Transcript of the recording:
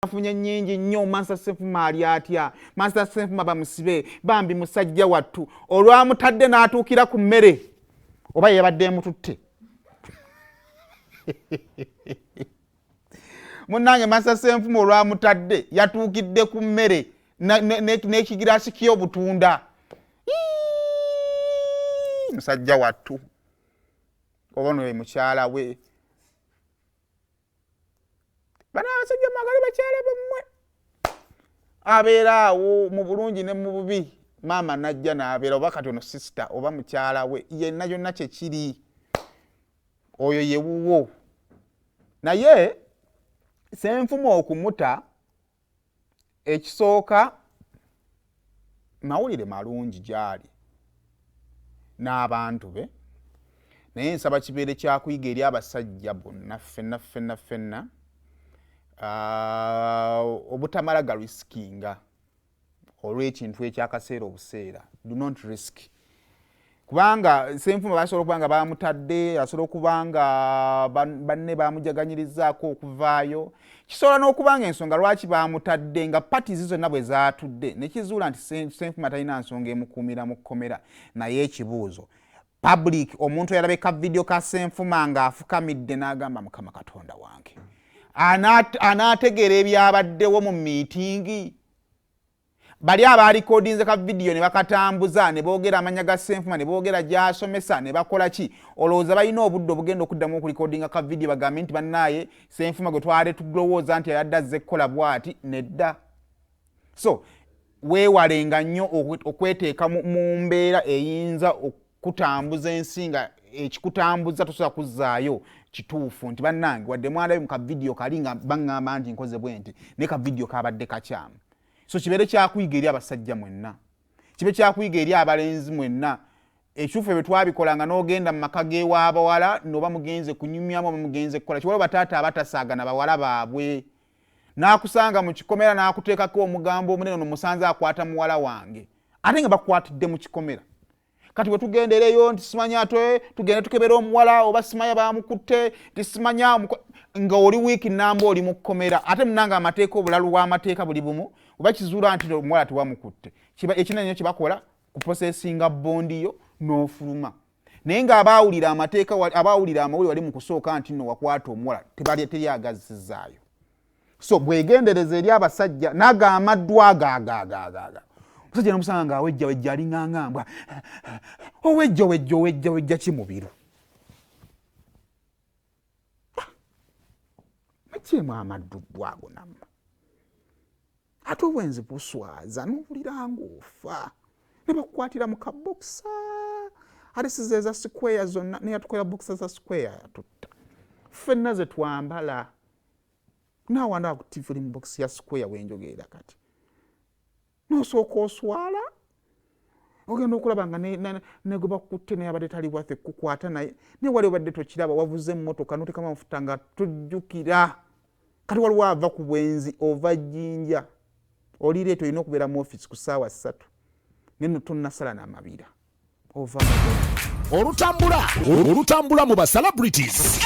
afunye nnyingi nnyo Master Ssenfuma alya atya. Master Ssenfuma bamusibe bambi musajja wattu olwamutadde n'atuukira ku mmere oba yabadde emututte. Munnange Master Ssenfuma olwamutadde yatuukidde ku mmere n'ekigiraasi ky'obutunda. Musajja wattu oba nno ye mukyala we. Bano abasajja mwagali bakyala bammwe abeera awo mu bulungi ne mu bubi. Maama najja n'abeera oba kati ono sister oba mukyala we yenna yonna kye kiri oyo ye wuwo. Naye Ssenfuma okumuta ekisooka mawulire malungi gyali n'abantu be, naye nsaba kibeere kyakuyiga eri abasajja bonna ffenna obutamala galisikinga olw'ekintu ekyakaseera obuseera. Do not risk. Kubanga Ssenfuma basobola okuba nga bamutadde, asobola okuba nga banne bamujaganyirizaako okuvaayo. Kisobola n'okuba nga ensonga lwaki bamutadde nga parties zonna bwe zaatudde ne kizuula nti Ssenfuma talina nsonga emukuumira mu kkomera. Naye ekibuuzo, public omuntu eyalabika video ka Ssenfuma ng'afukamidde n'agamba Mukama Katonda wange anaategeera ebyabaddewo mu miitingi. Bali abaalikodinze ka video ne bakatambuza ne boogera amanya ga Ssenfuma ne boogera gy'asomesa ne bakola ki, olowooza balina obudde obugenda okuddamu okulikodinga ka video bagambe nti bannaaye Ssenfuma gwe twali tulowooza nti yadde azze kukola bw'ati nedda. So weewalenga nnyo okweteeka mu mbeera eyinza okutambuza ensi nga ekikutambuza tosobola kuzzaayo kituufu nti bannange wadde mwalabe mu ka video kali nga baŋŋamba nti nkoze bwe nti naye ka video kabadde kakyamu. So kibeere kyakuyiga eri abasajja mwenna, kibe kyakuyiga eri abalenzi mwenna. Ekituufu bwe twabikolanga n'ogenda mu maka g'ewaabawala n'oba mugenze kunyumyamu oba mugenze kukola kiwala bataata abatasaagana bawala baabwe. N'akusanga mu kikomera n'akuteekako omugambo omunene ono musanze akwata muwala wange ate nga bakwatidde mu kikomera. Kati bwe tugendereyo nti simanya ate tugende tukebera omuwala oba simanya bamukutte nti simanya nga oli wiiki namba oli mu kkomera ate munanga amateeka obulalu bw'amateeka buli bumu oba kizuula nti omuwala tewamukutte. Ekinene nnyo kyebakola kuposesinga bondiyo n'ofuluma. Naye ng'abaawulira amateeka abaawulira amawulire wali mu kusooka nti nno wakwata omuwala teri agazisizaayo. So bwegendereza eri abasajja n'agaamaddwa agagagagaga omusajja n'omusanga ng'awejja aliŋŋaŋŋambwa owejja kimubiru. Nakyemu amaddugwa ago namma ate obwenzi buswaza n'owulira ng'ofa ne bakukwatira mu kabokisa ate size eza square zonna naye yatukola bokisa za square yatutta. Ffenna ze twambala nawanda akutiva oli mu bokisi ya square wenjogerera kati nosooka oswala ogenda okulaba nga negwe bakutte naye abadde tali bwaffe kukwata naye wali obadde tokiraba wavuze emmotoka n'otekamu amafuta nga tojjukira. Kati waliwo ava ku bwenzi ova Jjinja olireeta olina okubeera mu offisi ku ssaawa 3 neno tonnasala n'amabira ova olutambula mu ba celebrities.